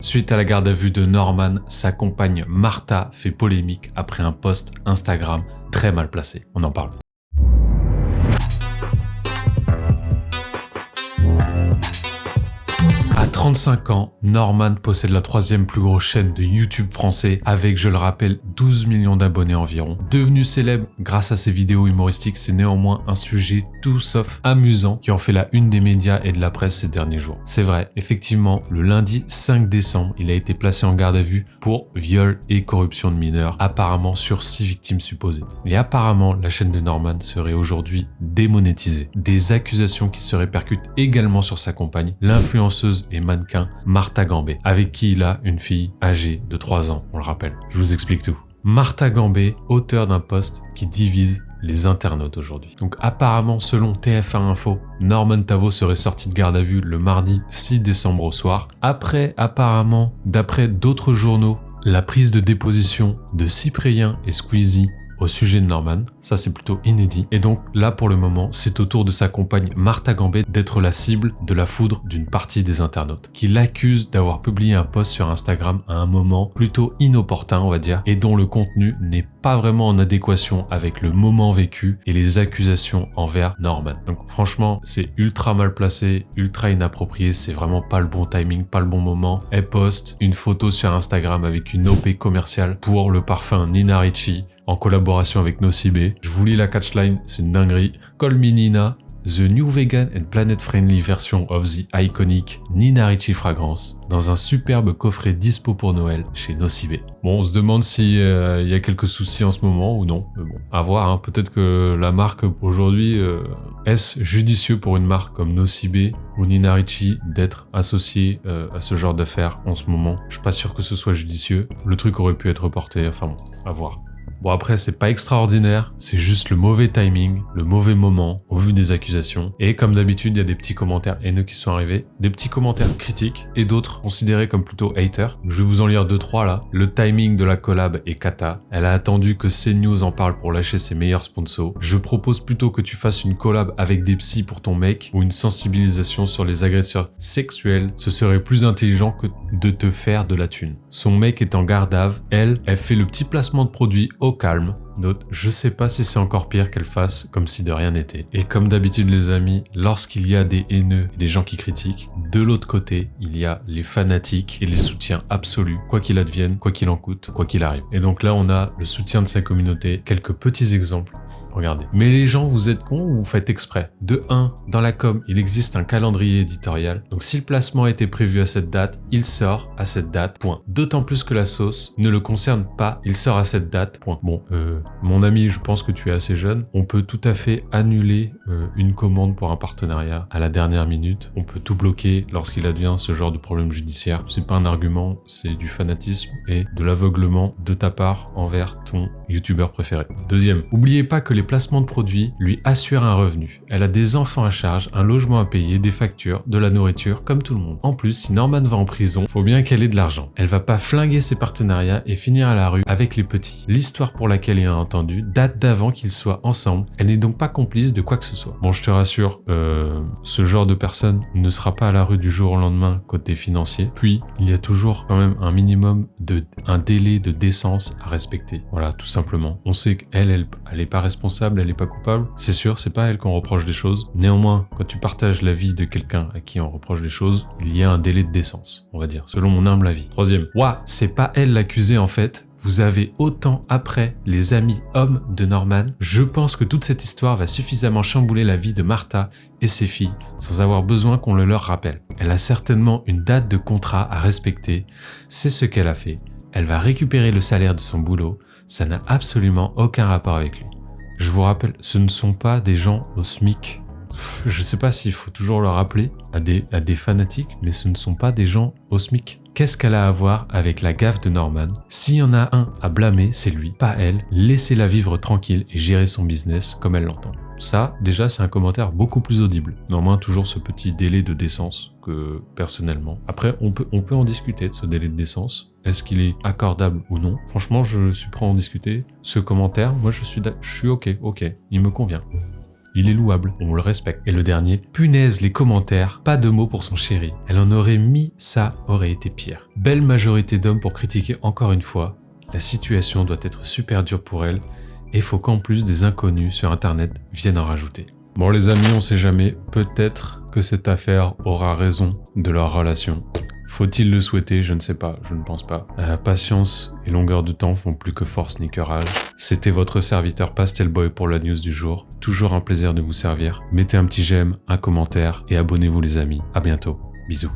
Suite à la garde à vue de Norman, sa compagne Martha fait polémique après un post Instagram très mal placé. On en parle. À 35 ans, Norman possède la troisième plus grosse chaîne de YouTube français avec, je le rappelle, 12 millions d'abonnés environ. Devenu célèbre grâce à ses vidéos humoristiques, c'est néanmoins un sujet tout sauf amusant qui en fait la une des médias et de la presse ces derniers jours. C'est vrai, effectivement, le lundi 5 décembre, il a été placé en garde à vue pour viol et corruption de mineurs, apparemment sur 6 victimes supposées. Et apparemment, la chaîne de Norman serait aujourd'hui démonétisée. Des accusations qui se répercutent également sur sa compagne, l'influenceuse et mannequin Martha Gambé, avec qui il a une fille âgée de 3 ans, on le rappelle. Je vous explique tout. Martha Gambé, auteur d'un post qui divise les internautes aujourd'hui. Donc apparemment, selon TF1 Info, Norman Tavo serait sorti de garde à vue le mardi 6 décembre au soir. Après, apparemment, d'après d'autres journaux, la prise de déposition de Cyprien et Squeezie au sujet de Norman, ça c'est plutôt inédit. Et donc là pour le moment, c'est au tour de sa compagne Martha Gambé d'être la cible de la foudre d'une partie des internautes, qui l'accusent d'avoir publié un post sur Instagram à un moment plutôt inopportun, on va dire, et dont le contenu n'est pas vraiment en adéquation avec le moment vécu et les accusations envers Norman. Donc franchement, c'est ultra mal placé, ultra inapproprié, c'est vraiment pas le bon timing, pas le bon moment. Elle poste une photo sur Instagram avec une OP commerciale pour le parfum Nina Ricci, en collaboration avec Nocibé. Je vous lis la catchline, c'est une dinguerie. Call me Nina, the new vegan and planet-friendly version of the iconic Nina Ricci fragrance, dans un superbe coffret dispo pour Noël chez Nocibé. Bon, on se demande si y a quelques soucis en ce moment ou non. Mais bon, à voir, hein. Peut-être que la marque aujourd'hui, est-ce judicieux pour une marque comme Nocibé ou Nina Ricci d'être associée à ce genre d'affaires en ce moment? Je suis pas sûr que ce soit judicieux. Le truc aurait pu être reporté, enfin bon, à voir. Bon après, c'est pas extraordinaire, c'est juste le mauvais timing, le mauvais moment au vu des accusations. Et comme d'habitude, il y a des petits commentaires haineux qui sont arrivés, des petits commentaires critiques et d'autres considérés comme plutôt haters. Je vais vous en lire 2-3 là. Le timing de la collab est cata. Elle a attendu que CNews en parle pour lâcher ses meilleurs sponsors. Je propose plutôt que tu fasses une collab avec des psys pour ton mec ou une sensibilisation sur les agresseurs sexuels. Ce serait plus intelligent que de te faire de la thune. Son mec est en garde à vue. Elle fait le petit placement de produit au calme. Note, je sais pas si c'est encore pire qu'elle fasse comme si de rien n'était. Et comme d'habitude les amis, lorsqu'il y a des haineux et des gens qui critiquent, de l'autre côté, il y a les fanatiques et les soutiens absolus, quoi qu'il advienne, quoi qu'il en coûte, quoi qu'il arrive. Et donc là, on a le soutien de sa communauté, quelques petits exemples. Regardez. Mais les gens, vous êtes cons ou vous faites exprès? De 1, dans la com, il existe un calendrier éditorial. Donc si le placement a été prévu à cette date, il sort à cette date, point. D'autant plus que la sauce ne le concerne pas, il sort à cette date, point. Bon, mon ami, je pense que tu es assez jeune. On peut tout à fait annuler une commande pour un partenariat à la dernière minute. On peut tout bloquer lorsqu'il advient ce genre de problème judiciaire. C'est pas un argument, c'est du fanatisme et de l'aveuglement de ta part envers ton youtubeur préféré. Deuxième, n'oubliez pas que les placements de produits lui assurent un revenu. Elle a des enfants à charge, un logement à payer, des factures, de la nourriture, comme tout le monde. En plus, si Norman va en prison, faut bien qu'elle ait de l'argent. Elle va pas flinguer ses partenariats et finir à la rue avec les petits. L'histoire pour laquelle il a entendu date d'avant qu'ils soient ensemble. Elle n'est donc pas complice de quoi que ce soit. Bon, je te rassure, ce genre de personne ne sera pas à la rue du jour au lendemain côté financier. Puis, il y a toujours quand même un minimum un délai de décence à respecter. Voilà, tout simplement. On sait qu'elle est pas responsable, elle est pas coupable. C'est sûr, c'est pas à elle qu'on reproche des choses. Néanmoins, quand tu partages la vie de quelqu'un à qui on reproche des choses, il y a un délai de décence, on va dire, selon mon humble avis. Troisième, c'est pas elle l'accusée en fait. Vous avez autant après les amis hommes de Norman. Je pense que toute cette histoire va suffisamment chambouler la vie de Martha et ses filles sans avoir besoin qu'on le leur rappelle. Elle a certainement une date de contrat à respecter. C'est ce qu'elle a fait. Elle va récupérer le salaire de son boulot. Ça n'a absolument aucun rapport avec lui. Je vous rappelle, ce ne sont pas des gens au SMIC. Je sais pas s'il faut toujours le rappeler à des fanatiques, mais ce ne sont pas des gens au SMIC. Qu'est-ce qu'elle a à voir avec la gaffe de Norman? S'il y en a un à blâmer, c'est lui, pas elle. Laissez-la vivre tranquille et gérer son business comme elle l'entend. Ça, déjà, c'est un commentaire beaucoup plus audible. Néanmoins, toujours ce petit délai de décence que, personnellement. Après, on peut en discuter de ce délai de décence. Est-ce qu'il est accordable ou non? Franchement, je suis prêt à en discuter. Ce commentaire, moi, je suis ok, il me convient. Il est louable, on le respecte. Et le dernier, punaise les commentaires, pas de mots pour son chéri. Elle en aurait mis, ça aurait été pire. Belle majorité d'hommes pour critiquer encore une fois. La situation doit être super dure pour elle et faut qu'en plus des inconnus sur internet viennent en rajouter. Bon les amis, on sait jamais, peut-être que cette affaire aura raison de leur relation. Faut-il le souhaiter? Je ne sais pas, je ne pense pas. Patience et longueur de temps font plus que force ni que rage. C'était votre serviteur Pastel Boy pour la news du jour. Toujours un plaisir de vous servir. Mettez un petit j'aime, un commentaire et abonnez-vous les amis. À bientôt. Bisous.